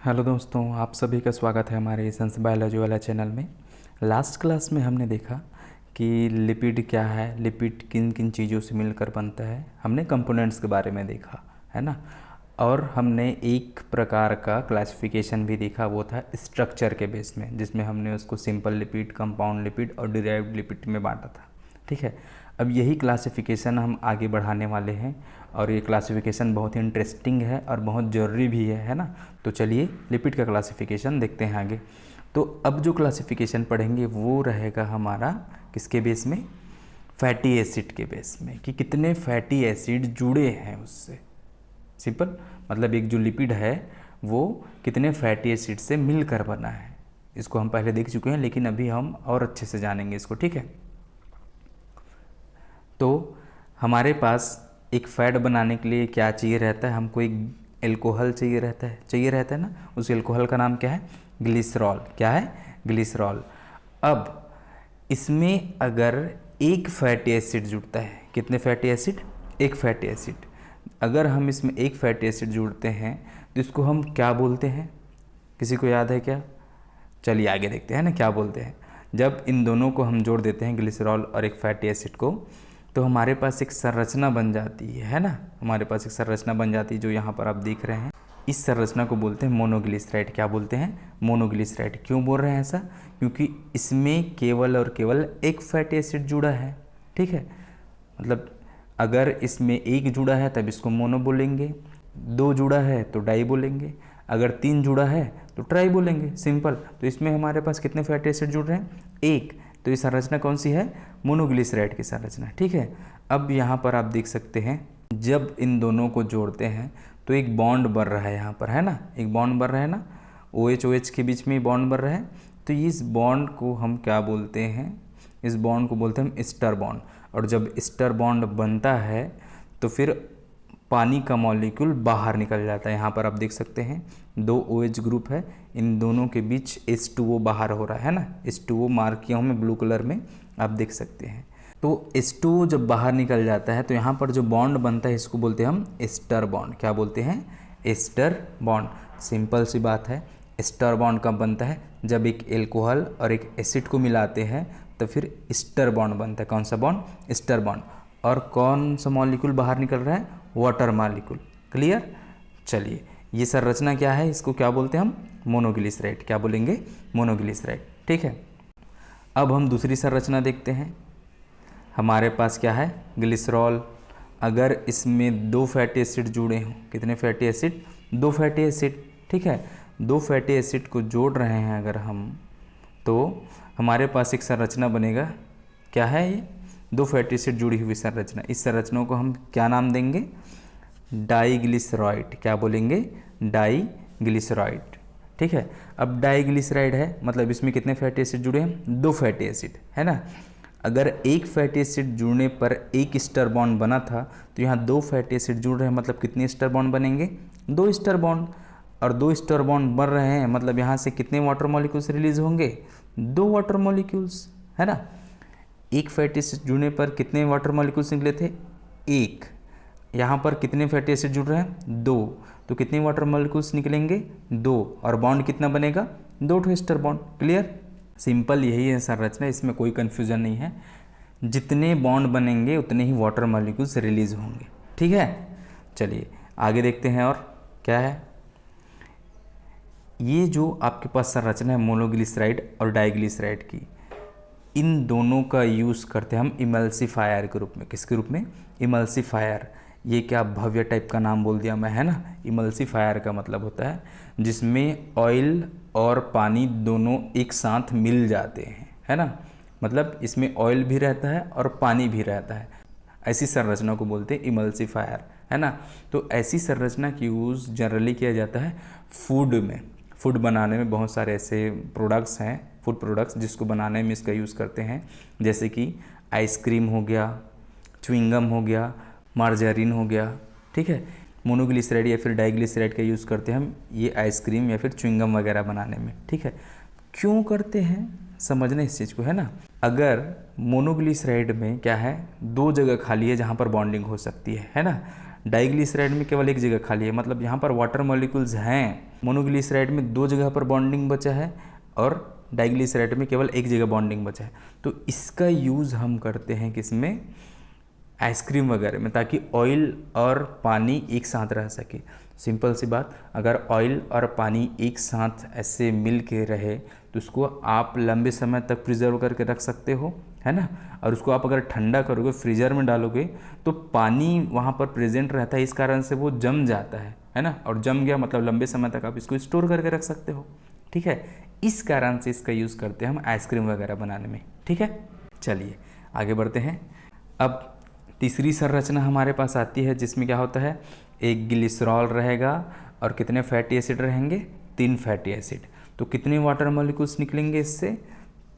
Hello दोस्तों, आप सभी का स्वागत है हमारे एसेंस बायोलॉजी वाला चैनल में। लास्ट क्लास में हमने देखा कि लिपिड क्या है, लिपिड किन किन चीज़ों से मिलकर बनता है। हमने कंपोनेंट्स के बारे में देखा है ना, और हमने एक प्रकार का क्लासिफिकेशन भी देखा, वो था स्ट्रक्चर के बेस में, जिसमें हमने उसको सिंपल लिपिड, कंपाउंड लिपिड और डिराइव्ड लिपिड में बांटा था। ठीक है, अब यही क्लासिफिकेशन हम आगे बढ़ाने वाले हैं और ये क्लासिफिकेशन बहुत ही इंटरेस्टिंग है और बहुत ज़रूरी भी है ना। तो चलिए लिपिड का क्लासिफिकेशन देखते हैं आगे। तो अब जो क्लासिफिकेशन पढ़ेंगे वो रहेगा हमारा किसके बेस में, फैटी एसिड के बेस में, कि कितने फैटी एसिड जुड़े हैं उससे। सिंपल मतलब एक जो लिपिड है वो कितने फैटी एसिड से मिलकर बना है। इसको हम पहले देख चुके हैं, लेकिन अभी हम और अच्छे से जानेंगे इसको। ठीक है, तो हमारे पास एक फैट बनाने के लिए क्या चाहिए रहता है, हमको एक एल्कोहल चाहिए रहता है ना। उस एल्कोहल का नाम क्या है, ग्लिसरॉल। क्या है, ग्लिसरॉल। अब इसमें अगर एक फैटी एसिड जुड़ता है, कितने फैटी एसिड, एक फैटी एसिड। अगर हम इसमें एक फैटी एसिड जुड़ते हैं तो इसको हम क्या बोलते हैं, किसी को याद है क्या? चलिए आगे देखते हैं ना क्या बोलते हैं। जब इन दोनों को हम जोड़ देते हैं, ग्लिसरॉल और एक फैटी एसिड को, तो हमारे पास एक संरचना बन जाती है ना। हमारे पास एक संरचना बन जाती है जो यहाँ पर आप देख रहे हैं। इस संरचना को बोलते हैं मोनोग्लिसराइड। क्या बोलते हैं, मोनोग्लिसराइड। क्यों बोल रहे हैं ऐसा? क्योंकि इसमें केवल और केवल एक फैटी एसिड जुड़ा है। ठीक है, मतलब अगर इसमें एक जुड़ा है तब इसको मोनो बोलेंगे, दो जुड़ा है तो डाई बोलेंगे, अगर तीन जुड़ा है तो ट्राई बोलेंगे। सिंपल। तो इसमें हमारे पास कितने फैटी एसिड जुड़ रहे हैं, एक। तो ये संरचना कौन सी है, मोनोग्लिसराइड की संरचना। ठीक है, अब यहाँ पर आप देख सकते हैं जब इन दोनों को जोड़ते हैं तो एक बॉन्ड बन रहा है यहाँ पर, है ना। एक बॉन्ड बन रहा है ना, OH OH के बीच में बॉन्ड बन रहा है। तो इस बॉन्ड को हम क्या बोलते हैं, इस बॉन्ड को बोलते हैं हम एस्टर बॉन्ड। और जब एस्टर बॉन्ड बनता है तो फिर पानी का मॉलिक्यूल बाहर निकल जाता है। यहाँ पर आप देख सकते हैं दो OH ग्रुप है, इन दोनों के बीच H2O बाहर हो रहा है ना। H2O मार्क किया हूँ मैं ब्लू कलर में, आप देख सकते हैं। तो H2O जब बाहर निकल जाता है तो यहाँ पर जो बॉन्ड बनता है इसको बोलते हैं हम एस्टर बॉन्ड। क्या बोलते हैं, एस्टर बॉन्ड। सिंपल सी बात है। एस्टर बॉन्ड कब बनता है, जब एक एल्कोहल और एक एसिड को मिलाते हैं तो फिर एस्टर बॉन्ड बनता है। कौन सा बॉन्ड, एस्टर बॉन्ड। और कौन सा मॉलिक्यूल बाहर निकल रहा है, वाटर मॉलिक्यूल। क्लियर। चलिए ये संरचना क्या है, इसको क्या बोलते हैं हम, मोनोग्लिसराइड। क्या बोलेंगे, मोनोग्लिसराइड। ठीक है, अब हम दूसरी संरचना देखते हैं। हमारे पास क्या है, ग्लिसरॉल। अगर इसमें दो फैटी एसिड जुड़े हों, कितने फैटी एसिड, दो फैटी एसिड। ठीक है, दो फैटी एसिड को जोड़ रहे हैं अगर हम, तो हमारे पास एक संरचना बनेगा। क्या है ये, दो फैटी एसिड जुड़ी हुई संरचना। इस संरचना को हम क्या नाम देंगे, डाईग्लिसराइड। क्या बोलेंगे, डाईग्लिसराइड। ठीक है, अब डाईग्लिसराइड है मतलब इसमें कितने फैटी एसिड जुड़े हैं, दो फैटी एसिड, है ना। अगर एक फैटी एसिड जुड़ने पर एक एस्टर बॉन्ड बना था तो यहाँ दो फैटी एसिड जुड़ रहे हैं, मतलब कितने एस्टर बॉन्ड बनेंगे, दो एस्टर बॉन्ड। और दो एस्टर बॉन्ड बन रहे हैं मतलब यहाँ से कितने वाटर मॉलिक्यूल्स रिलीज होंगे, दो वाटर मॉलिक्यूल्स, है ना। एक फैटी एसिड जुड़ने पर कितने वाटर मॉलिक्यूल्स निकले थे, एक। यहाँ पर कितने फैटी एसिड जुड़ रहे हैं, दो। तो कितने वाटर मॉलिक्यूल्स निकलेंगे, दो। और बॉन्ड कितना बनेगा, दो ठो एस्टर बॉन्ड। क्लियर। सिंपल यही है संरचना, इसमें कोई कन्फ्यूजन नहीं है। जितने बॉन्ड बनेंगे उतने ही वाटर मॉलिक्यूल्स रिलीज होंगे। ठीक है, चलिए आगे देखते हैं। और क्या है, ये जो आपके पास संरचना है मोनोग्लिसराइड और डाईग्लिसराइड की, इन दोनों का यूज़ करते हैं हम इमल्सिफायर के रूप में। किसके रूप में, इमल्सिफायर। ये क्या भव्य टाइप का नाम बोल दिया मैं, है ना। इमल्सिफायर का मतलब होता है जिसमें ऑयल और पानी दोनों एक साथ मिल जाते हैं, है ना। मतलब इसमें ऑयल भी रहता है और पानी भी रहता है। ऐसी संरचना को बोलते हैं इमल्सिफायर, है ना। तो ऐसी संरचना की यूज़ जनरली किया जाता है फूड में। फूड बनाने में बहुत सारे ऐसे प्रोडक्ट्स हैं, फूड प्रोडक्ट्स, जिसको बनाने में इसका यूज़ करते हैं। जैसे कि आइसक्रीम हो गया, च्युइंगम हो गया, मार्जरीन हो गया। ठीक है, मोनोग्लिसराइड या फिर डाईग्लिसराइड का यूज़ करते हैं हम ये आइसक्रीम या फिर च्युइंगम वगैरह बनाने में। ठीक है, क्यों करते हैं समझना इस चीज़ को, है ना। अगर मोनोग्लिसराइड में क्या है, दो जगह खाली है जहाँ पर बॉन्डिंग हो सकती है ना। डाइग्लिसराइड में केवल एक जगह खाली है, मतलब यहाँ पर वाटर मॉलिक्यूल्स हैं। मोनोग्लिसराइड में 2 जगह पर बॉन्डिंग बचा है और डाइग्लिसराइड में केवल एक जगह बॉन्डिंग बचा है। तो इसका यूज़ हम करते हैं किसमें, आइसक्रीम वगैरह में, ताकि ऑयल और पानी एक साथ रह सके। सिंपल सी बात, अगर ऑयल और पानी एक साथ ऐसे मिल के रहे तो उसको आप लंबे समय तक प्रिजर्व करके रख सकते हो, है ना। और उसको आप अगर ठंडा करोगे, फ्रीजर में डालोगे, तो पानी वहाँ पर प्रेजेंट रहता है, इस कारण से वो जम जाता है ना। और जम गया मतलब लंबे समय तक आप इसको स्टोर करके रख सकते हो, ठीक है। इस कारण से इसका यूज़ करते हैं हम आइसक्रीम वगैरह बनाने में, ठीक है। चलिए आगे बढ़ते हैं। अब तीसरी संरचना हमारे पास आती है, जिसमें क्या होता है, एक ग्लिसरॉल रहेगा और कितने फैटी एसिड रहेंगे, 3 फैटी एसिड। तो कितने वाटर मॉलिक्यूल्स निकलेंगे इससे,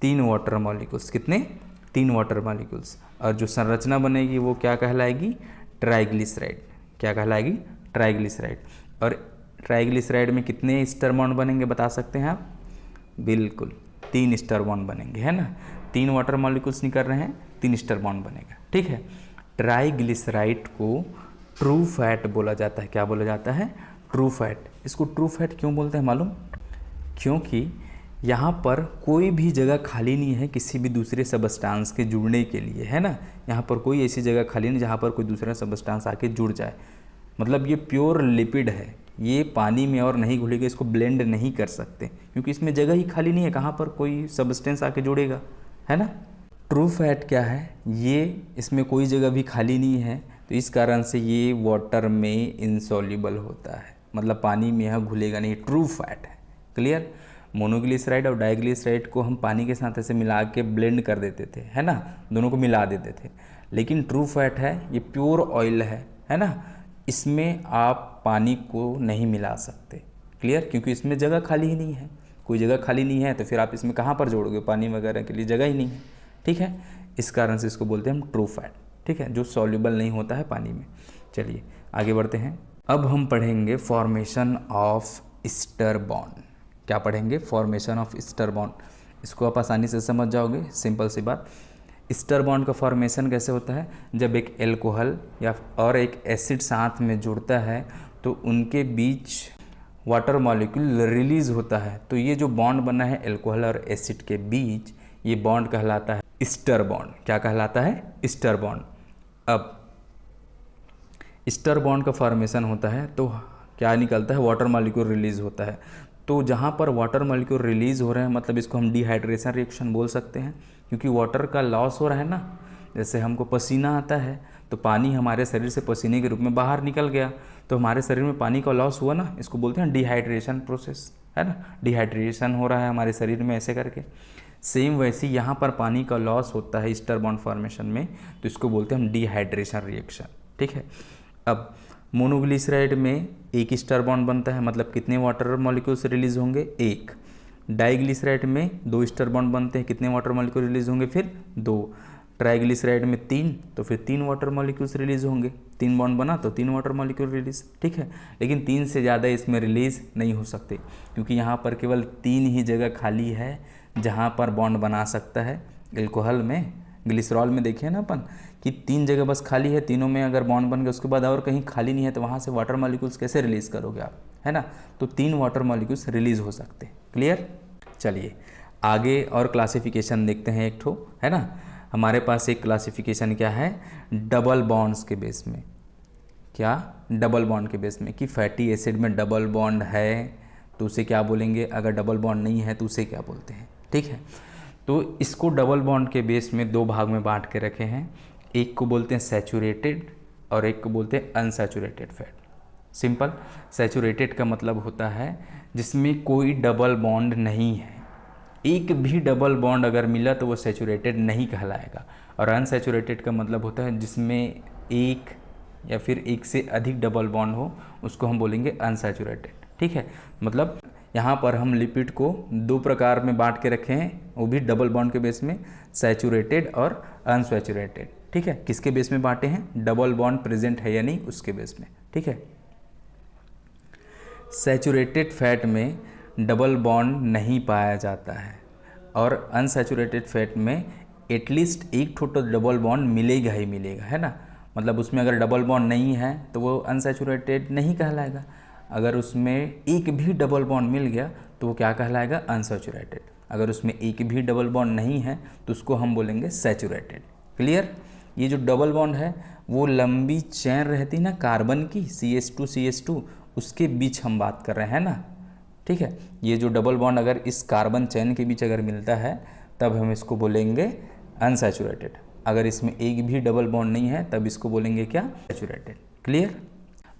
3 वाटर मॉलिक्यूल्स। कितने, 3 वाटर मॉलिक्यूल्स। और जो संरचना बनेगी वो क्या कहलाएगी, ट्राइग्लिसराइड। क्या कहलाएगी, ट्राइग्लिसराइड। और ट्राइग्लिसराइड में कितने एस्टर बॉन्ड बनेंगे बता सकते हैं आप, बिल्कुल 3 एस्टर बॉन्ड बनेंगे, है ना। 3 वाटर मॉलिक्यूल्स निकल रहे हैं, 3 एस्टर बॉन्ड बनेगा, ठीक है। ट्राइग्लिसराइड को ट्रू फैट बोला जाता है। क्या बोला जाता है, ट्रू फैट। इसको ट्रू फैट क्यों बोलते हैं मालूम, क्योंकि यहाँ पर कोई भी जगह खाली नहीं है किसी भी दूसरे सबस्टांस के जुड़ने के लिए, है ना। यहाँ पर कोई ऐसी जगह खाली नहीं जहाँ पर कोई दूसरा सबस्टांस आके जुड़ जाए। मतलब ये प्योर लिपिड है, ये पानी में और नहीं घुलेगा, इसको ब्लेंड नहीं कर सकते क्योंकि इसमें जगह ही खाली नहीं है, कहाँ पर कोई सबस्टेंस आके जुड़ेगा, है ना। ट्रू फैट क्या है, ये इसमें कोई जगह भी खाली नहीं है, तो इस कारण से ये वाटर में इनसॉल्युबल होता है, मतलब पानी में यह घुलेगा नहीं, ट्रू फैट है। क्लियर। मोनोग्लिसराइड और डाइग्लिसराइड को हम पानी के साथ ऐसे मिला के ब्लेंड कर देते थे, है ना, दोनों को मिला देते थे। लेकिन ट्रू फैट है, ये प्योर ऑयल है ना, इसमें आप पानी को नहीं मिला सकते। क्लियर, क्योंकि इसमें जगह खाली ही नहीं है, कोई जगह खाली नहीं है तो फिर आप इसमें कहाँ पर जोड़ोगे, पानी वगैरह के लिए जगह ही नहीं है, ठीक है। इस कारण से इसको बोलते हैं हम ट्रू फैट, ठीक है, जो सॉल्युबल नहीं होता है पानी में। चलिए आगे बढ़ते हैं। अब हम पढ़ेंगे फॉर्मेशन ऑफ ईस्टर बॉन्ड। क्या पढ़ेंगे, फॉर्मेशन ऑफ ईस्टर बॉन्ड। इसको आप आसानी से समझ जाओगे, सिंपल सी बात। ईस्टर बॉन्ड का फॉर्मेशन कैसे होता है, जब एक एल्कोहल या और एक एसिड साथ में जुड़ता है तो उनके बीच वाटर मॉलिक्यूल रिलीज होता है, तो ये जो बॉन्ड बना है एल्कोहल और एसिड के बीच, ये बॉन्ड कहलाता है ईस्टर बॉन्ड। क्या कहलाता है, ईस्टर बॉन्ड। अब ईस्टर बॉन्ड का फॉर्मेशन होता है तो क्या निकलता है, वाटर मॉलिक्यूल रिलीज होता है। तो जहाँ पर वाटर मॉलिक्यूल रिलीज हो रहे हैं, मतलब इसको हम डिहाइड्रेशन रिएक्शन बोल सकते हैं, क्योंकि वाटर का लॉस हो रहा है ना। जैसे हमको पसीना आता है तो पानी हमारे शरीर से पसीने के रूप में बाहर निकल गया, तो हमारे शरीर में पानी का लॉस हुआ ना, इसको बोलते हैं डिहाइड्रेशन प्रोसेस, है ना। डिहाइड्रेशन हो रहा है हमारे शरीर में ऐसे करके। सेम वैसे यहाँ पर पानी का लॉस होता है ईस्टर बॉन्ड फॉर्मेशन में, तो इसको बोलते हैं हम डिहाइड्रेशन रिएक्शन, ठीक है। अब मोनोग्लिसराइड में एक ईस्टर बॉन्ड बनता है, मतलब कितने वाटर मॉलिक्यूल्स रिलीज होंगे, 1। डाइग्लिसराइड में 2 ईस्टर बॉन्ड बनते हैं, कितने वाटर मॉलिक्यूल रिलीज होंगे, फिर 2। ट्राइग्लिसराइड में 3, तो फिर 3 वाटर मॉलिक्यूल्स रिलीज होंगे। 3 बॉन्ड बना तो 3 वाटर मॉलिक्यूल रिलीज, ठीक है। लेकिन 3 से ज़्यादा इसमें रिलीज नहीं हो सकते, क्योंकि यहाँ पर केवल 3 ही जगह खाली है जहाँ पर बॉन्ड बना सकता है। एल्कोहल में, ग्लिसरॉल में देखिए ना अपन कि 3 जगह बस खाली है, तीनों में अगर बॉन्ड बन गया उसके बाद और कहीं खाली नहीं है, तो वहाँ से वाटर मॉलिक्यूल्स कैसे रिलीज़ करोगे आप, है ना। तो 3 वाटर मॉलिक्यूल्स रिलीज़ हो सकते हैं। क्लियर। चलिए आगे और क्लासिफिकेशन देखते हैं एक ठो, है ना। हमारे पास एक क्लासिफिकेशन क्या है, डबल बॉन्ड्स के बेस में। क्या, डबल बॉन्ड के बेस में, कि फैटी एसिड में डबल बॉन्ड है तो उसे क्या बोलेंगे, अगर डबल बॉन्ड नहीं है तो उसे क्या बोलते हैं, ठीक है। तो इसको डबल बॉन्ड के बेस में 2 भाग में बांट के रखे हैं, एक को बोलते हैं सैचुरेटेड और एक को बोलते हैं अनसैचुरेटेड फैट। सिंपल, सैचुरेटेड का मतलब होता है जिसमें कोई डबल बॉन्ड नहीं है, एक भी डबल बॉन्ड अगर मिला तो वो सैचुरेटेड नहीं कहलाएगा। और अनसैचुरेटेड का मतलब होता है जिसमें एक या फिर एक से अधिक डबल बॉन्ड हो, उसको हम बोलेंगे अनसैचुरेटेड, ठीक है। मतलब यहाँ पर हम लिपिड को 2 प्रकार में बांट के रखे हैं, वो भी डबल बॉन्ड के बेस में, सैचुरेटेड और अनसैचुरेटेड, ठीक है। किसके बेस में बांटे हैं, डबल बॉन्ड प्रेजेंट है या नहीं उसके बेस में, ठीक है। सैचुरेटेड फैट में डबल बॉन्ड नहीं पाया जाता है और अनसैचुरेटेड फैट में एटलीस्ट एक टोटल डबल बॉन्ड मिलेगा ही मिलेगा, है ना। मतलब उसमें अगर डबल बॉन्ड नहीं है तो वो अनसैचुरेटेड नहीं कहलाएगा। अगर उसमें एक भी डबल बॉन्ड मिल गया तो वो क्या कहलाएगा, अनसैचुरेटेड। अगर उसमें एक भी डबल बॉन्ड नहीं है तो उसको हम बोलेंगे सैचुरेटेड। क्लियर। ये जो डबल बॉन्ड है वो लंबी चेन रहती है ना कार्बन की, CH2 उसके बीच हम बात कर रहे हैं ना, ठीक है। ये जो डबल बॉन्ड अगर इस कार्बन चेन के बीच अगर मिलता है तब हम इसको बोलेंगे अनसैचुरेटेड। अगर इसमें एक भी डबल बॉन्ड नहीं है तब इसको बोलेंगे क्या, सैचुरेटेड। क्लियर।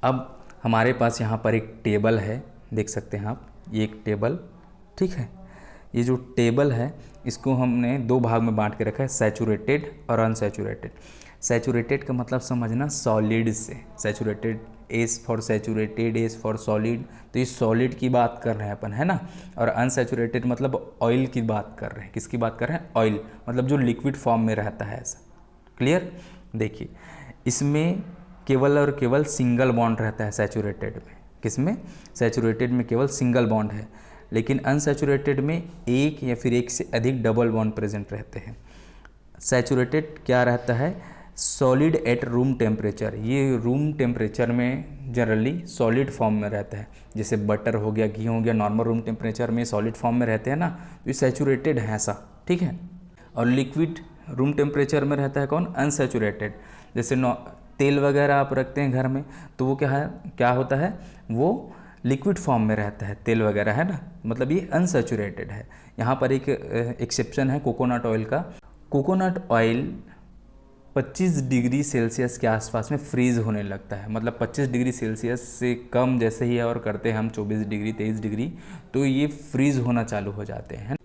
अब हमारे पास यहाँ पर एक टेबल है, देख सकते हैं आप, ये एक टेबल, ठीक है। ये जो टेबल है इसको हमने दो भाग में बांट के रखा है, सैचुरेटेड और अनसैचुरेटेड। सैचुरेटेड का मतलब समझना सॉलिड से, saturated, S for saturated, S for solid, तो ये सॉलिड की बात कर रहे हैं अपन, है ना। और अनसैचुरेटेड मतलब ऑयल की बात कर रहे हैं। किसकी बात कर रहे हैं, ऑयल, मतलब जो लिक्विड फॉर्म में रहता है ऐसा। क्लियर। देखिए इसमें केवल और केवल सिंगल बॉन्ड रहता है सैचुरेटेड में। किसमें, सैचुरेटेड में केवल सिंगल बॉन्ड है, लेकिन अनसैचुरेटेड में एक या फिर एक से अधिक डबल बॉन्ड प्रेजेंट रहते हैं। सैचुरेटेड क्या रहता है, सॉलिड एट रूम टेम्परेचर। ये रूम टेम्परेचर में जनरली सॉलिड फॉर्म में रहता है। जैसे बटर हो गया, घी हो गया, नॉर्मल रूम टेम्परेचर में सॉलिड फॉर्म में रहते हैं ना, तो ये सैचुरेटेड है ऐसा, ठीक है। और लिक्विड रूम टेम्परेचर में रहता है कौन, अनसैचुरेटेड। जैसे तेल वगैरह आप रखते हैं घर में तो वो क्या है, क्या होता है, वो लिक्विड फॉर्म में रहता है, तेल वगैरह, है ना, मतलब ये अनसैचुरेटेड है। यहाँ पर एक एक्सेप्शन है कोकोनट ऑयल का। कोकोनट ऑयल 25 डिग्री सेल्सियस के आसपास में फ्रीज़ होने लगता है। मतलब 25 डिग्री सेल्सियस से कम जैसे ही और करते हैं हम 24 डिग्री 23 डिग्री, तो ये फ्रीज़ होना चालू हो जाते हैं।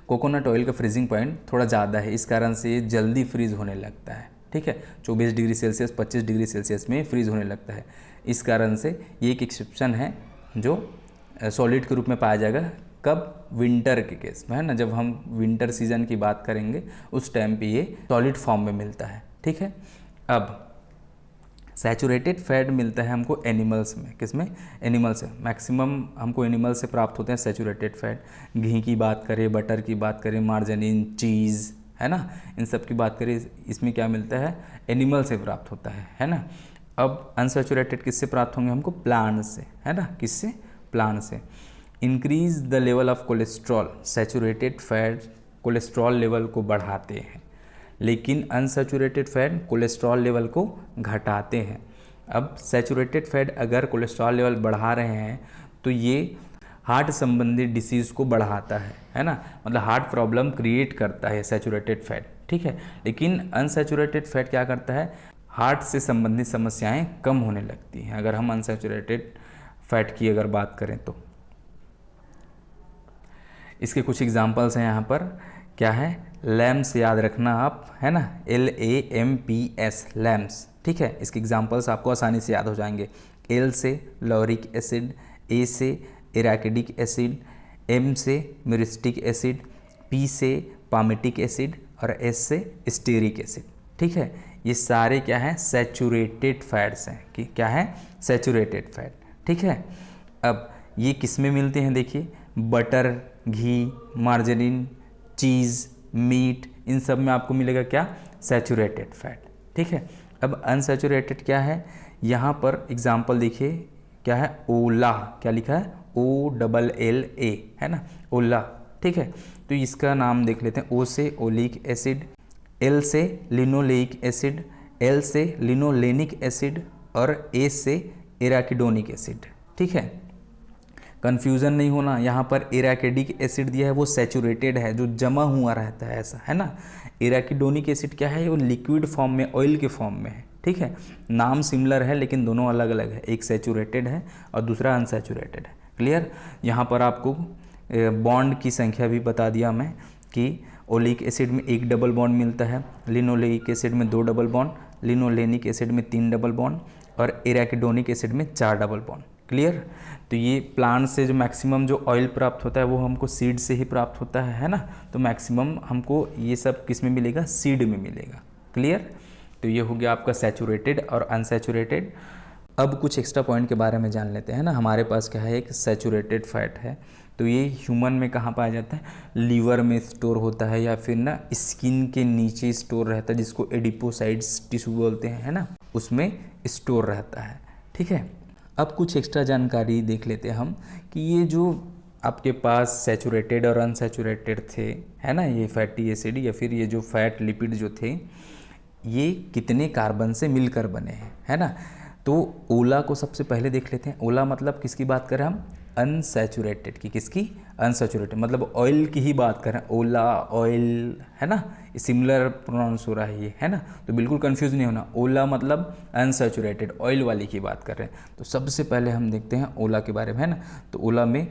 कोकोनट ऑयल का फ्रीजिंग पॉइंट थोड़ा ज़्यादा है, इस कारण से ये जल्दी फ्रीज़ होने लगता है, ठीक है। 24 डिग्री सेल्सियस 25 डिग्री सेल्सियस में फ्रीज़ होने लगता है। इस कारण से ये एक एक्सेप्शन है जो सॉलिड के रूप में पाया जाएगा। कब, विंटर के केस में, है ना, जब हम विंटर सीजन की बात करेंगे उस टाइम पे ये सॉलिड फॉर्म में मिलता है, ठीक है। अब सैचुरेटेड फैट मिलता है हमको एनिमल्स में। किसमें, एनिमल से। मैक्सिमम हमको एनिमल से प्राप्त होते हैं सैचुरेटेड फैट। घी की बात करें, बटर की बात करें, मार्जरीन, चीज़, है ना, इन सब की बात करें, इसमें क्या मिलता है, एनिमल से प्राप्त होता है ना। अब अनसैचुरेटेड किससे प्राप्त होंगे हमको, प्लांट से, है ना, किससे, प्लांट से। Increase the level of cholesterol. Saturated fat cholesterol level को बढ़ाते हैं, लेकिन अनसैचुरेटेड फैट कोलेस्ट्रॉल लेवल को घटाते हैं। अब सैचुरेटेड फैट अगर कोलेस्ट्रॉल लेवल बढ़ा रहे हैं तो ये हार्ट संबंधी डिसीज़ को बढ़ाता है ना, मतलब हार्ट प्रॉब्लम क्रिएट करता है सैचुरेटेड फैट, ठीक है। लेकिन अनसैचुरेटेड फैट क्या करता है, हार्ट से संबंधित समस्याएं कम होने लगती हैं अगर हम अनसैचुरेटेड फैट की अगर बात करें तो। इसके कुछ एग्जांपल्स हैं यहाँ पर, क्या है, लैम्प्स याद रखना आप, है ना, LAMPS, लैम्प्स, ठीक है। इसके एग्जांपल्स आपको आसानी से याद हो जाएंगे। L से लॉरिक एसिड, A से एराकिडिक एसिड, M से म्यूरिस्टिक एसिड, P से पामेटिक एसिड और S से स्टेरिक एसिड, ठीक है। ये सारे क्या हैं, सैचुरेटेड फैट्स हैं। कि क्या है, सैचुरेटेड फैट, ठीक है। अब ये किस में मिलते हैं, देखिए, बटर, घी, मार्जरीन, चीज़, मीट, इन सब में आपको मिलेगा क्या, सैचुरेटेड फैट, ठीक है। अब अनसैचुरेटेड क्या है, यहाँ पर एग्जांपल देखिए, क्या है, ओला, क्या लिखा है, OLLA, है ना, ओला, ठीक है। तो इसका नाम देख लेते हैं। O से ओलिक एसिड, L से लिनोलेइक एसिड, L से लिनोलेनिक एसिड और A से एराकिडोनिक एसिड, ठीक है। कन्फ्यूज़न नहीं होना, यहाँ पर एराकिडिक एसिड दिया है वो सैचुरेटेड है, जो जमा हुआ रहता है ऐसा, है ना। एराकिडोनिक एसिड क्या है, वो लिक्विड फॉर्म में, ऑयल के फॉर्म में है, ठीक है। नाम सिमिलर है लेकिन दोनों अलग अलग है, एक सैचुरेटेड है और दूसरा अनसैचुरेटेड है। क्लियर। यहाँ पर आपको बॉन्ड की संख्या भी बता दिया मैं कि ओलिक एसिड में 1 डबल बॉन्ड मिलता है, लिनोलेइक एसिड में 2 डबल बॉन्ड, लिनोलेनिक एसिड में 3 डबल बॉन्ड और एराकिडोनिक एसिड में 4 डबल बॉन्ड। क्लियर। तो ये प्लांट से जो मैक्सिमम जो ऑयल प्राप्त होता है वो हमको सीड से ही प्राप्त होता है ना, तो मैक्सिमम हमको ये सब किस में मिलेगा, सीड में मिलेगा। क्लियर। तो ये हो गया आपका सैचुरेटेड और अनसैचुरेटेड। अब कुछ एक्स्ट्रा पॉइंट के बारे में जान लेते हैं ना। हमारे पास क्या है, एक सैचुरेटेड फैट है तो ये ह्यूमन में कहाँ पाया जाता है, लीवर में स्टोर होता है या फिर ना स्किन के नीचे स्टोर रहता है, जिसको एडिपोसाइड्स टिश्यू बोलते हैं, है ना, उसमें स्टोर रहता है। ठीक है, अब कुछ एक्स्ट्रा जानकारी देख लेते हैं हम कि ये जो आपके पास सैचुरेटेड और अनसैचुरेटेड थे, है ना, ये फैटी एसिड या फिर ये जो फैट लिपिड जो थे, ये कितने कार्बन से मिलकर बने हैं, है ना। तो ओला को सबसे पहले देख लेते हैं। ओला मतलब किसकी बात करें हम, अनसैचुरेटेड की। किसकी, अनसैचुरेटेड, मतलब ऑयल की ही बात करें, ओला ऑयल, है ना, सिमिलर प्रोनाउंस हो रहा है ये, है ना, तो बिल्कुल कंफ्यूज नहीं होना। ओला मतलब अनसैचुरेटेड ऑयल वाली की बात कर रहे हैं। तो सबसे पहले हम देखते हैं ओला के बारे में, है ना। तो ओला में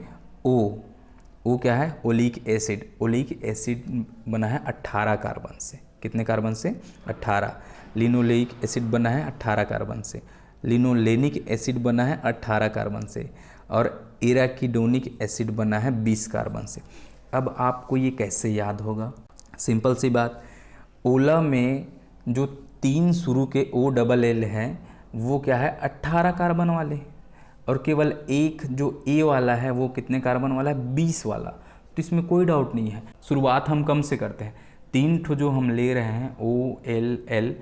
ओ क्या है, ओलिक एसिड। ओलिक एसिड बना है 18 कार्बन से। कितने कार्बन से, 18। लिनोलेइक एसिड बना है 18 कार्बन से। लिनोलेनिक एसिड बना है 18 कार्बन से। और एराकिडोनिक एसिड बना है 20 कार्बन से। अब आपको ये कैसे याद होगा, सिंपल सी बात, ओला में जो 3 शुरू के OLL हैं वो क्या है, 18 कार्बन वाले, और केवल एक जो ए वाला है वो कितने कार्बन वाला है, 20 वाला। तो इसमें कोई डाउट नहीं है। शुरुआत हम कम से करते हैं। 3 ठो जो हम ले रहे हैं OLL,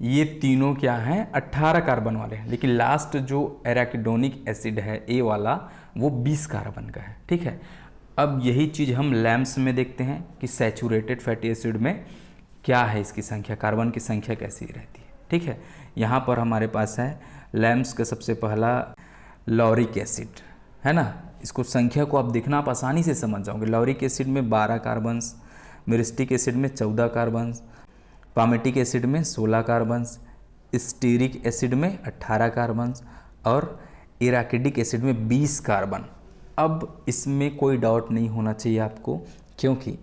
ये तीनों क्या हैं, 18 कार्बन वाले हैं, लेकिन लास्ट जो एराकिडोनिक एसिड है ए वाला, वो 20 कार्बन का है। ठीक है, अब यही चीज़ हम लैम्प्स में देखते हैं कि सैचुरेटेड फैटी एसिड में क्या है, इसकी संख्या, कार्बन की संख्या कैसी रहती है। ठीक है, यहाँ पर हमारे पास है लैम्प्स का सबसे पहला लॉरिक एसिड, है ना। इसको संख्या को आप देखना, आप आसानी से समझ जाओगे। लॉरिक एसिड में 12 कार्बन्स, मिरिस्टिक एसिड में 14 कार्बन्स, पामेटिक एसिड में 16 कार्बन्स, स्टीरिक एसिड में 18 कार्बन्स और एराकिडिक एसिड में 20 कार्बन। अब इसमें कोई डाउट नहीं होना चाहिए आपको, क्योंकि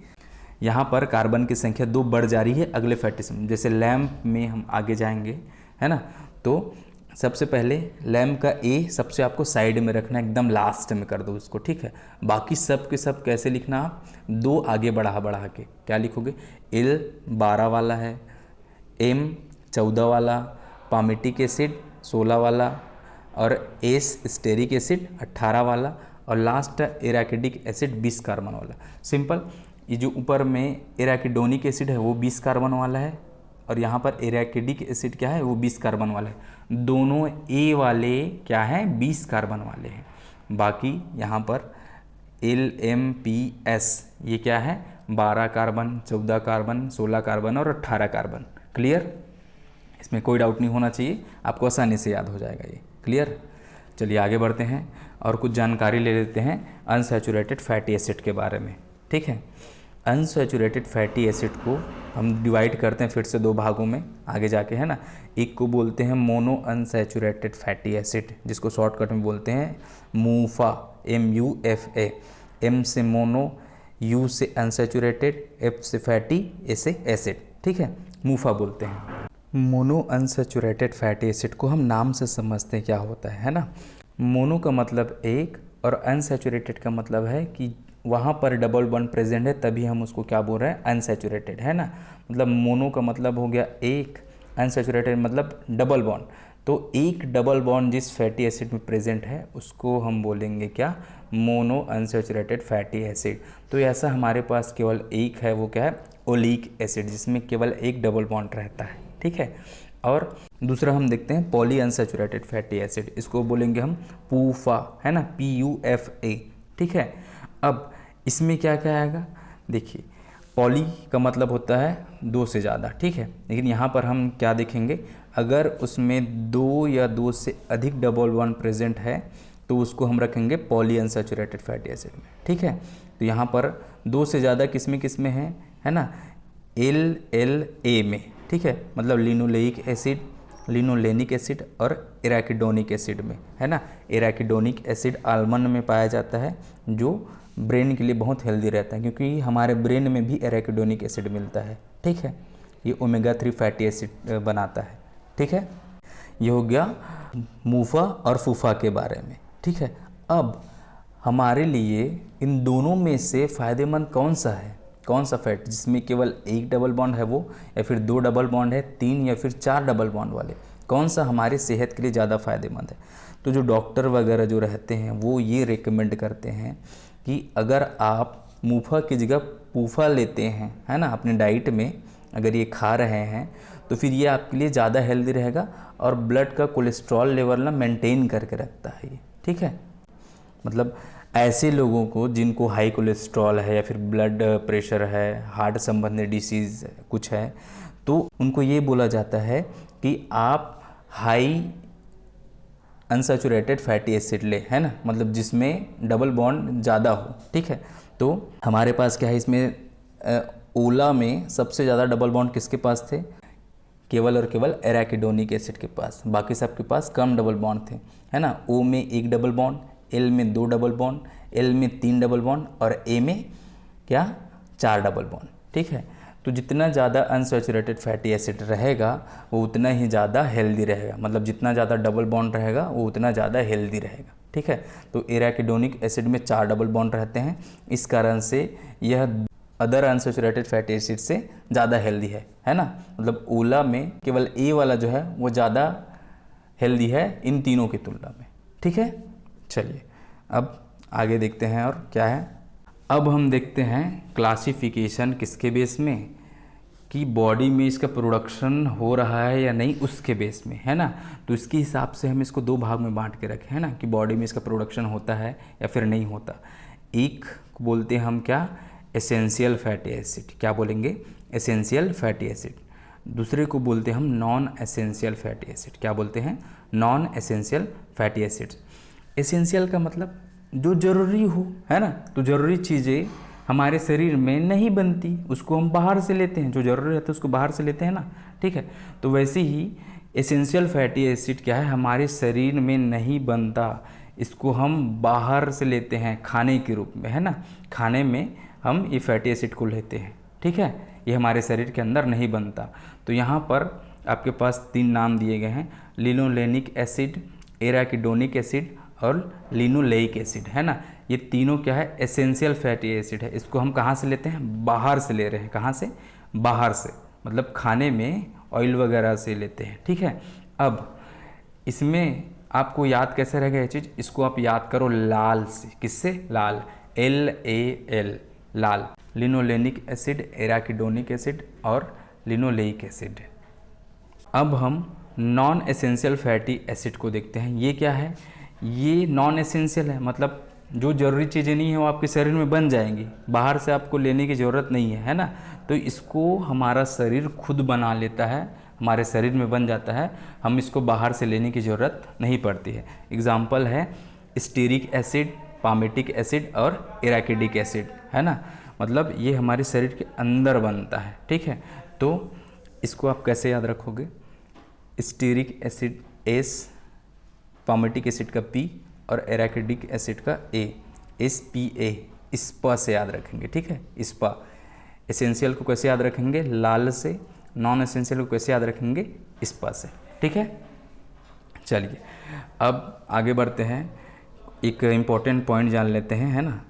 यहाँ पर कार्बन की संख्या 2 बढ़ जा रही है अगले फैटी एसिड। जैसे लैम्प में हम आगे जाएंगे, है ना, तो सबसे पहले लैम्प का ए सबसे आपको साइड में रखना, एकदम लास्ट में कर दो उसको। ठीक है, बाकी सब के सब कैसे लिखना, आप 2 आगे बढ़ा के क्या लिखोगे, L 12 वाला है, M 14 वाला, पामेटिक एसिड 16 वाला और S स्टेरिक एसिड 18 वाला और लास्ट एराकिडिक एसिड 20 कार्बन वाला। सिंपल, ये जो ऊपर में एराकिडोनिक एसिड है वो 20 कार्बन वाला है और यहाँ पर एराकिडिक एसिड क्या है, वो 20 कार्बन वाला है। दोनों ए वाले क्या हैं, 20 कार्बन वाले हैं। बाकी यहाँ पर LMPS ये क्या है, 12 कार्बन, 14 कार्बन, 16 कार्बन और 18 कार्बन। क्लियर, इसमें कोई डाउट नहीं होना चाहिए, आपको आसानी से याद हो जाएगा ये। क्लियर, चलिए आगे बढ़ते हैं और कुछ जानकारी ले लेते हैं अनसैचुरेटेड फैटी एसिड के बारे में। ठीक है, अनसैचुरेटेड फैटी एसिड को हम डिवाइड करते हैं फिर से 2 भागों में आगे जाके, है ना। एक को बोलते हैं मोनो अनसैचुरेटेड फैटी एसिड, जिसको शॉर्टकट में बोलते हैं मूफा, MUFA। M से मोनो, U से अनसैचुरेटेड, F से फैटी, A से एसिड। ठीक है, मूफा बोलते हैं। मोनो अनसैचुरेटेड फैटी एसिड को हम नाम से समझते हैं क्या होता है ना। मोनो का मतलब एक और अनसैचुरेटेड का मतलब है कि वहाँ पर डबल बॉन्ड प्रेजेंट है, तभी हम उसको क्या बोल रहे हैं, अनसैचुरेटेड, है ना। मतलब मोनो का मतलब हो गया एक, अनसैचुरेटेड मतलब डबल बॉन्ड। तो एक डबल बॉन्ड जिस फैटी एसिड में प्रेजेंट है उसको हम बोलेंगे क्या, मोनो अनसैचुरेटेड फैटी एसिड। तो ऐसा हमारे पास केवल एक है, वो क्या है, ओलिक एसिड, जिसमें केवल एक डबल बॉन्ड रहता है। ठीक है, और दूसरा हम देखते हैं पॉली अनसैचुरेटेड फैटी एसिड, इसको बोलेंगे हम पूफा, है ना, PUFA। ठीक है, अब इसमें क्या क्या आएगा, देखिए पॉली का मतलब होता है 2 से ज़्यादा। ठीक है, लेकिन यहाँ पर हम क्या देखेंगे, अगर उसमें 2 या 2 से अधिक डबल बॉन्ड प्रेजेंट है तो उसको हम रखेंगे पॉली अनसैचुरेटेड फैटी एसिड में। ठीक है, तो यहाँ पर 2 से ज़्यादा किसमें है ना, LLA में। ठीक है, मतलब लिनोलेइक एसिड, लिनोलेनिक एसिड और एराकिडोनिक एसिड में, है ना। एराकिडोनिक एसिड आलमंड में पाया जाता है, जो ब्रेन के लिए बहुत हेल्दी रहता है, क्योंकि हमारे ब्रेन में भी एराकिडोनिक एसिड मिलता है। ठीक है, ये ओमेगा 3 फैटी एसिड बनाता है। ठीक है, ये हो गया मूफा और फूफा के बारे में। ठीक है, अब हमारे लिए इन दोनों में से फ़ायदेमंद कौन सा है, कौन सा फैट जिसमें केवल एक डबल बॉन्ड है वो, या फिर 2 डबल बॉन्ड है, 3 या फिर 4 डबल बॉन्ड वाले, कौन सा हमारे सेहत के लिए ज़्यादा फ़ायदेमंद है। तो जो डॉक्टर वगैरह जो रहते हैं वो ये रेकमेंड करते हैं कि अगर आप मूफा की जगह पूफा लेते हैं, है ना, अपनी डाइट में अगर ये खा रहे हैं तो फिर ये आपके लिए ज़्यादा हेल्दी रहेगा और ब्लड का कोलेस्ट्रॉल लेवल ना मेंटेन करके रखता है ये, ठीक है। मतलब ऐसे लोगों को जिनको हाई कोलेस्ट्रॉल है या फिर ब्लड प्रेशर है, हार्ट संबंधी डिसीज़ कुछ है, तो उनको ये बोला जाता है कि आप हाई अनसैचुरेटेड फैटी एसिड ले, है ना, मतलब जिसमें डबल बॉन्ड ज़्यादा हो, ठीक है। तो हमारे पास क्या है इसमें ओला में सबसे ज़्यादा डबल बॉन्ड किसके पास थे? केवल और केवल एराकिडोनिक एसिड के पास, बाकी सबके पास कम डबल बॉन्ड थे, है ना। ओ में 1 डबल बॉन्ड, एल में 2 डबल बॉन्ड, एल में 3 डबल बॉन्ड और ए में क्या 4 डबल बॉन्ड, ठीक है। तो जितना ज़्यादा अनसैचुरेटेड फैटी एसिड रहेगा वो उतना ही ज़्यादा हेल्दी रहेगा, मतलब जितना ज़्यादा डबल बॉन्ड रहेगा वो उतना ज़्यादा हेल्दी रहेगा, ठीक है। तो एराकिडोनिक एसिड में 4 डबल बॉन्ड रहते हैं, इस कारण से यह अदर अनसैचुरेटेड फैटी एसिड से ज़्यादा हेल्दी है ना। मतलब ओला में केवल ए वाला जो है वो ज़्यादा हेल्दी है इन तीनों की तुलना में, ठीक है। चलिए अब आगे देखते हैं और क्या है। अब हम देखते हैं क्लासिफिकेशन किसके बेस में, कि बॉडी में इसका प्रोडक्शन हो रहा है या नहीं उसके बेस में, है ना। तो इसके हिसाब से हम इसको 2 भाग में बांट के रखें, है ना, कि बॉडी में इसका प्रोडक्शन होता है या फिर नहीं होता। एक को बोलते हैं हम क्या, एसेंशियल फैटी एसिड, क्या बोलेंगे, एसेंशियल फैटी एसिड। दूसरे को बोलते हैं हम नॉन एसेंशियल फैटी एसिड, क्या बोलते हैं, non essential fatty acid. Essential का मतलब जो ज़रूरी हो, है ना, तो ज़रूरी चीज़ें हमारे शरीर में नहीं बनती, उसको हम बाहर से लेते हैं, जो ज़रूरी रहता है उसको बाहर से लेते हैं ना, ठीक है। तो वैसे ही एसेंशियल फैटी एसिड क्या है, हमारे शरीर में नहीं बनता, इसको हम बाहर से लेते हैं खाने के रूप में, है ना। खाने में हम ये फैटी एसिड को लेते हैं, ठीक है, ये हमारे शरीर के अंदर नहीं बनता। तो यहाँ पर आपके पास 3 नाम दिए गए हैं, लिनोलेनिक एसिड, एराकिडोनिक एसिड और लिनोलेइक एसिड, है ना। ये तीनों क्या है, एसेंशियल फैटी एसिड है। इसको हम कहाँ से लेते हैं, बाहर से ले रहे हैं। कहाँ से, बाहर से, मतलब खाने में ऑयल वगैरह से लेते हैं, ठीक है। अब इसमें आपको याद कैसे रहेगा ये चीज़, इसको आप याद करो लाल से, किससे, लाल, LAL, लाल, लिनोलेनिक एसिड, एराकिडोनिक एसिड और लिनोलेइक एसिड। अब हम नॉन एसेंशियल फैटी एसिड को देखते हैं। ये क्या है, ये नॉन एसेंशियल है, मतलब जो ज़रूरी चीज़ें नहीं है वो आपके शरीर में बन जाएंगी, बाहर से आपको लेने की ज़रूरत नहीं है ना। तो इसको हमारा शरीर खुद बना लेता है, हमारे शरीर में बन जाता है, हम इसको बाहर से लेने की ज़रूरत नहीं पड़ती है। एग्जाम्पल है स्टीरिक एसिड, पामेटिक एसिड और एराकिडिक एसिड, है ना। मतलब ये हमारे शरीर के अंदर बनता है, ठीक है। तो इसको आप कैसे याद रखोगे, stearic acid S, palmitic acid का P और एराकिडिक एसिड का A, SPA, स्पा से याद रखेंगे, ठीक है, स्पा। एसेंशियल को कैसे याद रखेंगे, लाल से, नॉन एसेंशियल को कैसे याद रखेंगे, स्पा से, ठीक है। चलिए अब आगे बढ़ते हैं, एक इम्पॉर्टेंट पॉइंट जान लेते हैं, है ना।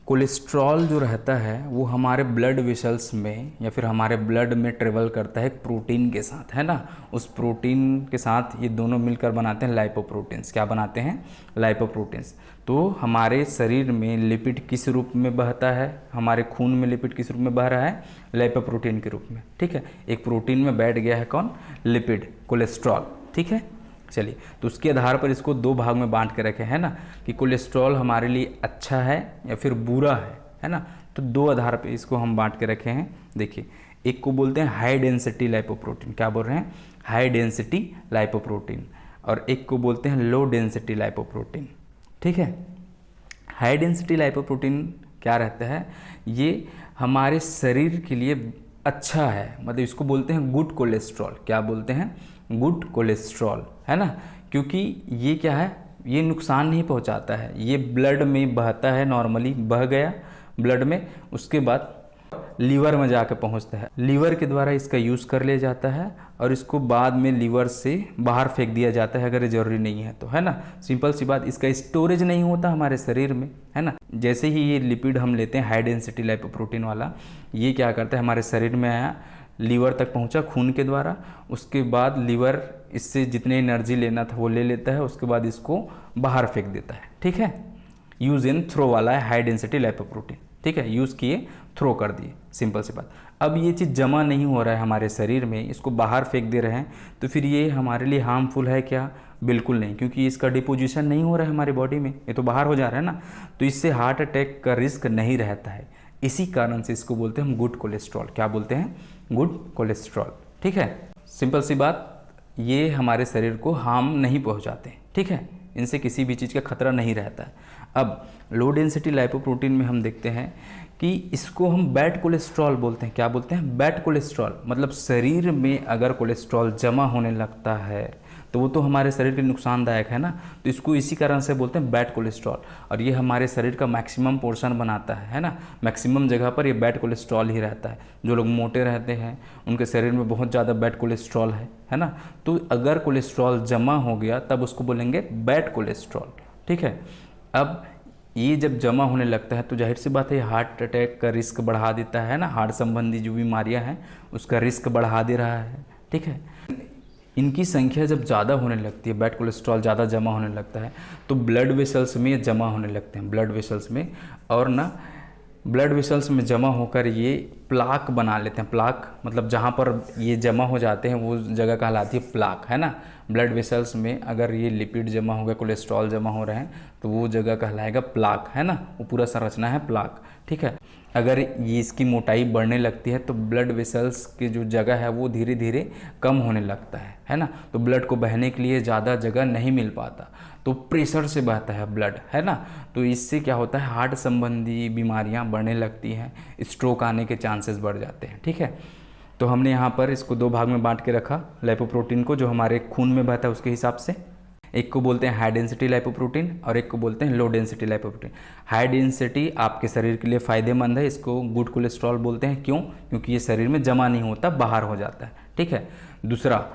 कोलेस्ट्रॉल जो रहता है वो हमारे ब्लड वेसल्स में या फिर हमारे ब्लड में ट्रेवल करता है प्रोटीन के साथ, है ना। उस प्रोटीन के साथ ये दोनों मिलकर बनाते हैं लाइपोप्रोटीन्स। क्या बनाते हैं, लाइपोप्रोटीन्स। तो हमारे शरीर में लिपिड किस रूप में बहता है, हमारे खून में लिपिड किस रूप में बह रहा है, लाइपोप्रोटीन के रूप में, ठीक है। एक प्रोटीन में बैठ गया है कौन, लिपिड, कोलेस्ट्रॉल, ठीक है। चलिए तो उसके आधार पर इसको 2 भाग में बांट के रखे, है ना, कि कोलेस्ट्रॉल हमारे लिए अच्छा है या फिर बुरा है ना। तो 2 आधार पे इसको हम बांट के रखे हैं। देखिए, एक को बोलते हैं हाई डेंसिटी लाइपोप्रोटीन, क्या बोल रहे हैं, हाई डेंसिटी लाइपोप्रोटीन, और एक को बोलते हैं लो डेंसिटी लाइपोप्रोटीन, ठीक है। हाई डेंसिटी लाइपोप्रोटीन क्या रहता है, ये हमारे शरीर के लिए अच्छा है, मतलब इसको बोलते हैं गुड कोलेस्ट्रॉल। क्या बोलते हैं, गुड कोलेस्ट्रॉल, है ना। क्योंकि ये क्या है, ये नुकसान नहीं पहुंचाता है, ये ब्लड में बहता है, नॉर्मली बह गया ब्लड में, उसके बाद लीवर में जाकर पहुंचता है, लीवर के द्वारा इसका यूज़ कर लिया जाता है और इसको बाद में लीवर से बाहर फेंक दिया जाता है अगर ये ज़रूरी नहीं है तो, है ना। सिंपल सी बात, इसका स्टोरेज नहीं होता हमारे शरीर में, है ना। जैसे ही ये लिपिड हम लेते हैं हाई डेंसिटी लाइपोप्रोटीन वाला, ये क्या करता है, हमारे शरीर में आया, लीवर तक पहुंचा खून के द्वारा, उसके बाद लीवर इससे जितने एनर्जी लेना था वो ले लेता है, उसके बाद इसको बाहर फेंक देता है, ठीक है। यूज़ इन थ्रो वाला है हाई डेंसिटी लाइपोप्रोटीन, ठीक है, यूज़ किए थ्रो कर दिए, सिंपल सी बात। अब ये चीज़ जमा नहीं हो रहा है हमारे शरीर में, इसको बाहर फेंक दे रहे हैं, तो फिर ये हमारे लिए हार्मफुल है क्या? बिल्कुल नहीं, क्योंकि इसका डिपोजिशन नहीं हो रहा है हमारी बॉडी में, ये तो बाहर हो जा रहा है ना, तो इससे हार्ट अटैक का रिस्क नहीं रहता है। इसी कारण से इसको बोलते हैं हम गुड कोलेस्ट्रॉल। क्या बोलते हैं? गुड कोलेस्ट्रॉल, ठीक है। सिंपल सी बात, ये हमारे शरीर को हार्म नहीं पहुंचाते, ठीक है, इनसे किसी भी चीज़ का खतरा नहीं रहता है। अब लो डेंसिटी लाइपोप्रोटीन में हम देखते हैं कि इसको हम बैड कोलेस्ट्रॉल बोलते हैं। क्या बोलते हैं? Bad cholesterol. मतलब शरीर में अगर कोलेस्ट्रॉल जमा होने लगता है तो वो तो हमारे शरीर के लिए नुकसानदायक है ना, तो इसको इसी कारण से बोलते हैं बैड कोलेस्ट्रॉल। और ये हमारे शरीर का मैक्सिमम पोर्शन बनाता है ना, मैक्सिमम जगह पर ये बैड कोलेस्ट्रॉल ही रहता है। जो लोग मोटे रहते हैं उनके शरीर में बहुत ज़्यादा बैड कोलेस्ट्रॉल है ना, तो अगर कोलेस्ट्रॉल जमा हो गया तब उसको बोलेंगे बैड कोलेस्ट्रॉल, ठीक है। अब ये जब जमा होने लगता है तो जाहिर सी बात है हार्ट अटैक का रिस्क बढ़ा देता है ना, हार्ट संबंधी जो बीमारियां हैं उसका रिस्क बढ़ा दे रहा है, ठीक है। इनकी संख्या जब ज़्यादा होने लगती है, बैड कोलेस्ट्रॉल ज़्यादा जमा होने लगता है तो ब्लड वेसल्स में जमा होने लगते हैं, ब्लड वेसल्स में, और ना ब्लड वेसल्स में जमा होकर ये प्लाक बना लेते हैं। प्लाक मतलब जहाँ पर ये जमा हो जाते हैं वो जगह कहलाती है प्लाक, है ना। ब्लड वेसल्स में अगर ये लिपिड जमा हो गया, कोलेस्ट्रॉल जमा हो रहे हैं तो वो जगह कहलाएगा प्लाक, है ना, वो पूरा संरचना है प्लाक, ठीक है। अगर ये इसकी मोटाई बढ़ने लगती है तो ब्लड वेसल्स की जो जगह है वो धीरे धीरे कम होने लगता है ना, तो ब्लड को बहने के लिए ज़्यादा जगह नहीं मिल पाता, तो प्रेशर से बहता है ब्लड, है ना, तो इससे क्या होता है हार्ट संबंधी बीमारियां बढ़ने लगती हैं, स्ट्रोक आने के चांसेस बढ़ जाते हैं, ठीक है। तो हमने यहाँ पर इसको दो भाग में बांट के रखा लाइपोप्रोटीन को, जो हमारे खून में बहता है उसके हिसाब से। एक को बोलते हैं हाई डेंसिटी लाइपोप्रोटीन और एक को बोलते हैं low density lipoprotein. High density आपके शरीर के लिए फ़ायदेमंद है, इसको गुड कोलेस्ट्रॉल बोलते हैं। क्यों? क्योंकि ये शरीर में जमा नहीं होता, बाहर हो जाता है, ठीक है। दूसरा,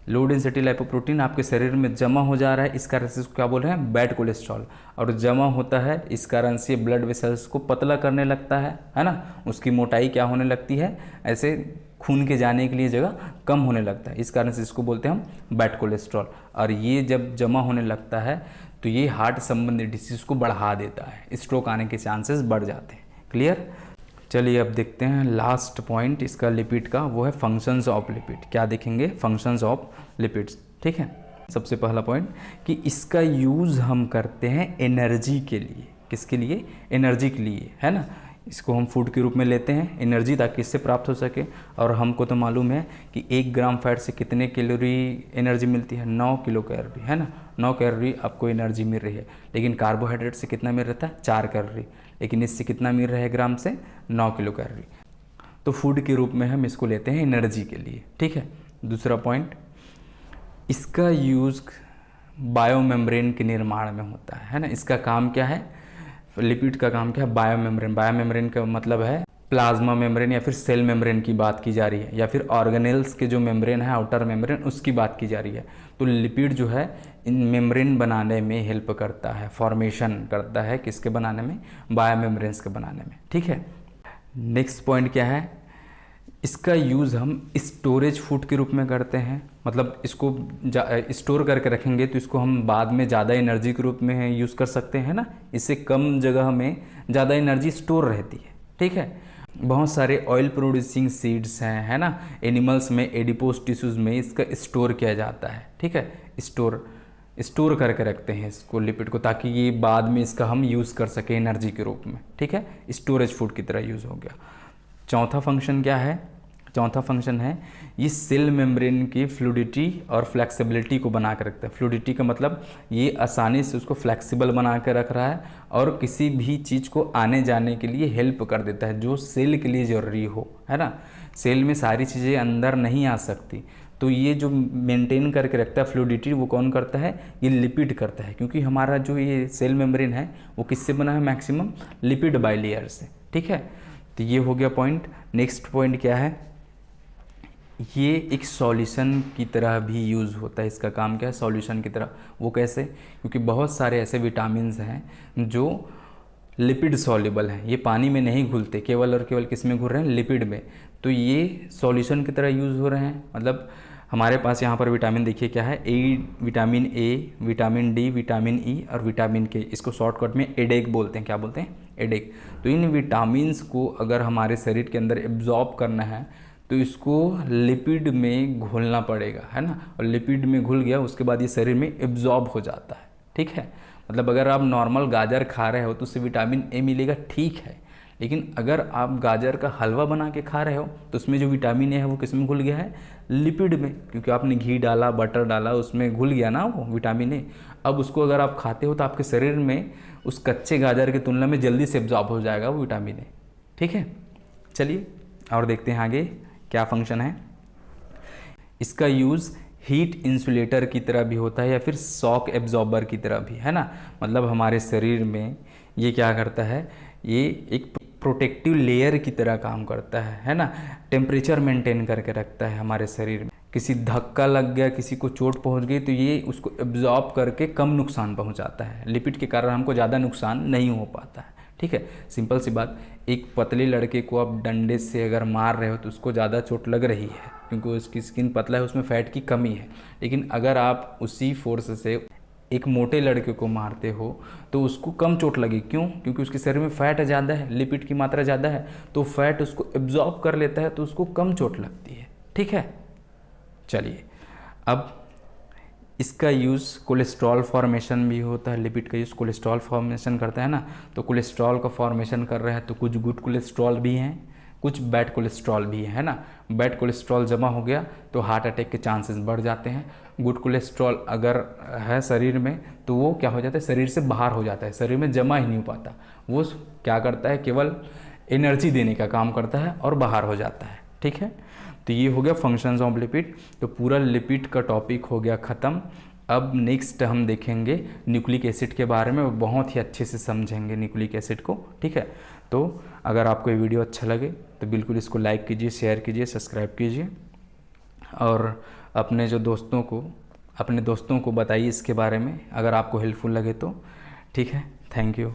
लो डेंसिटी लाइपोप्रोटीन आपके शरीर में जमा हो जा रहा है, इस कारण से इसको क्या बोल रहे हैं? Bad cholesterol. और जमा होता है इस कारण से ब्लड वेसल्स को पतला करने लगता है ना, उसकी मोटाई क्या होने लगती है, ऐसे खून के जाने के लिए जगह कम होने लगता है, इस कारण से इसको बोलते हैं हम बैड कोलेस्ट्रॉल। और ये जब जमा होने लगता है तो ये हार्ट संबंधी डिसीज़ को बढ़ा देता है, स्ट्रोक आने के चांसेस बढ़ जाते हैं। क्लियर? चलिए अब देखते हैं लास्ट पॉइंट इसका लिपिड का, वो है फंक्शंस ऑफ लिपिड। क्या देखेंगे? फंक्शंस ऑफ लिपिड्स, ठीक है। सबसे पहला पॉइंट कि इसका यूज़ हम करते हैं एनर्जी के लिए। किसके लिए? एनर्जी के लिए, है ना। इसको हम फूड के रूप में लेते हैं एनर्जी, ताकि इससे प्राप्त हो सके। और हमको तो मालूम है कि 1 ग्राम फैट से कितने कैलोरी एनर्जी मिलती है? 9 किलो कैलोरी, है ना। 9 कैलोरी आपको एनर्जी मिल रही है, लेकिन कार्बोहाइड्रेट से कितना मिल रहा है? 4 कैलोरी, लेकिन इससे कितना मिल रहा है ग्राम से? 9 किलो कैलोरी। तो फूड के रूप में हम इसको लेते हैं एनर्जी के लिए, ठीक है। दूसरा पॉइंट, इसका यूज़ बायोमेम्ब्रेन के निर्माण में होता है ना। इसका काम क्या है? लिपिड का काम क्या है? बायोमेम्ब्रेन। बायोमेम्ब्रेन का मतलब है प्लाज्मा मेम्ब्रेन या फिर सेल मेम्ब्रेन की बात की जा रही है, या फिर ऑर्गेनेल्स के जो मेम्ब्रेन है आउटर मेम्ब्रेन, उसकी बात की जा रही है। तो लिपिड जो है इन मेम्ब्रेन बनाने में हेल्प करता है, फॉर्मेशन करता है, किसके बनाने में? बायोमेम्ब्रेन्स के बनाने में, ठीक है। नेक्स्ट पॉइंट क्या है? इसका यूज़ हम स्टोरेज फूड के रूप में करते हैं, मतलब इसको स्टोर करके रखेंगे तो इसको हम बाद में ज़्यादा एनर्जी के रूप में यूज़ कर सकते हैं ना, इससे कम जगह में ज़्यादा एनर्जी स्टोर रहती है, ठीक है। बहुत सारे ऑयल प्रोड्यूसिंग सीड्स हैं, है ना, एनिमल्स में, एडिपोज टिश्यूज़ में इसका स्टोर किया जाता है, ठीक है। स्टोर करके रखते हैं इसको, लिपिड को, ताकि ये बाद में इसका हम यूज़ कर सकें एनर्जी के रूप में, ठीक है। स्टोरेज फूड की तरह यूज़ हो गया। चौथा फंक्शन क्या है? चौथा फंक्शन है ये सेल मेम्ब्रेन की फ्लूइडिटी और फ्लेक्सिबिलिटी को बना कर रखता है। फ्लूइडिटी का मतलब ये आसानी से उसको फ्लेक्सिबल बना कर रख रहा है और किसी भी चीज़ को आने जाने के लिए हेल्प कर देता है जो सेल के लिए ज़रूरी हो, है ना। सेल में सारी चीज़ें अंदर नहीं आ सकती, तो ये जो मेंटेन करके रखता है फ्लूइडिटी, वो कौन करता है? ये लिपिड करता है, क्योंकि हमारा जो ये सेल मेम्ब्रेन है वो किससे बना है? मैक्सिमम लिपिड बाइलेयर से, ठीक है। तो ये हो गया पॉइंट। नेक्स्ट पॉइंट क्या है? ये एक सॉल्यूशन की तरह भी यूज़ होता है। इसका काम क्या है? सॉल्यूशन की तरह। वो कैसे? क्योंकि बहुत सारे ऐसे विटामिन्स हैं जो लिपिड सॉल्युबल हैं, ये पानी में नहीं घुलते, केवल और केवल किस में घुल रहे हैं? लिपिड में। तो ये सॉल्यूशन की तरह यूज़ हो रहे हैं, मतलब हमारे पास यहाँ पर विटामिन देखिए क्या है, vitamin A, vitamin D, vitamin E और विटामिन के। इसको शॉर्टकट में एडेक बोलते हैं। क्या बोलते हैं? एडेक। तो इन विटामिन्स को अगर हमारे शरीर के अंदर एब्जॉर्ब करना है तो इसको लिपिड में घोलना पड़ेगा, है ना। और लिपिड में घुल गया उसके बाद ये शरीर में एब्जॉर्ब हो जाता है, ठीक है। मतलब अगर आप नॉर्मल गाजर खा रहे हो तो उससे विटामिन ए मिलेगा, ठीक है। लेकिन अगर आप गाजर का हलवा बना के खा रहे हो तो उसमें जो विटामिन ए है वो किस में घुल गया है? लिपिड में, क्योंकि आपने घी डाला, बटर डाला, उसमें घुल गया ना वो विटामिन ए। अब उसको अगर आप खाते हो तो आपके शरीर में उस कच्चे गाजर की तुलना में जल्दी से एब्जॉर्ब हो जाएगा वो विटामिन ए, ठीक है। चलिए और देखते हैं आगे क्या फंक्शन है। इसका यूज़ हीट इंसुलेटर की तरह भी होता है या फिर शॉक एब्जॉर्बर की तरह भी, है ना। मतलब हमारे शरीर में ये क्या करता है, ये एक प्रोटेक्टिव लेयर की तरह काम करता है ना। टेम्परेचर मेंटेन करके रखता है हमारे शरीर में। किसी धक्का लग गया, किसी को चोट पहुंच गई तो ये उसको एब्जॉर्ब करके कम नुकसान पहुंचाता है। लिपिड के कारण हमको ज़्यादा नुकसान नहीं हो पाता है, ठीक है। सिंपल सी बात, एक पतले लड़के को आप डंडे से अगर मार रहे हो तो उसको ज़्यादा चोट लग रही है क्योंकि उसकी स्किन पतला है, उसमें फैट की कमी है। लेकिन अगर आप उसी फोर्स से एक मोटे लड़के को मारते हो तो उसको कम चोट लगी। क्यों? क्योंकि उसके शरीर में फैट ज़्यादा है, लिपिड की मात्रा ज़्यादा है, तो फैट उसको एब्जॉर्ब कर लेता है तो उसको कम चोट लगती है, ठीक है। चलिए अब इसका यूज़ कोलेस्ट्रॉल फॉर्मेशन भी होता है। लिपिड का यूज़ कोलेस्ट्रॉल फॉर्मेशन करता है ना। तो कोलेस्ट्रॉल का फॉर्मेशन कर रहा है तो कुछ गुड कोलेस्ट्रॉल भी हैं, कुछ बैड कोलेस्ट्रॉल भी है ना। बैड कोलेस्ट्रॉल जमा हो गया तो हार्ट अटैक के चांसेस बढ़ जाते हैं। गुड कोलेस्ट्रॉल अगर है शरीर में तो वो क्या हो जाता है, शरीर से बाहर हो जाता है, शरीर में जमा ही नहीं हो पाता। वो क्या करता है, केवल एनर्जी देने का काम करता है और बाहर हो जाता है, ठीक है। तो ये हो गया फंक्शंस ऑफ लिपिड। तो पूरा लिपिड का टॉपिक हो गया ख़त्म। अब नेक्स्ट हम देखेंगे न्यूक्लिक एसिड के बारे में, बहुत ही अच्छे से समझेंगे न्यूक्लिक एसिड को, ठीक है। तो अगर आपको ये वीडियो अच्छा लगे तो बिल्कुल इसको लाइक कीजिए, शेयर कीजिए, सब्सक्राइब कीजिए और अपने दोस्तों को बताइए इसके बारे में अगर आपको हेल्पफुल लगे तो, ठीक है। Thank you.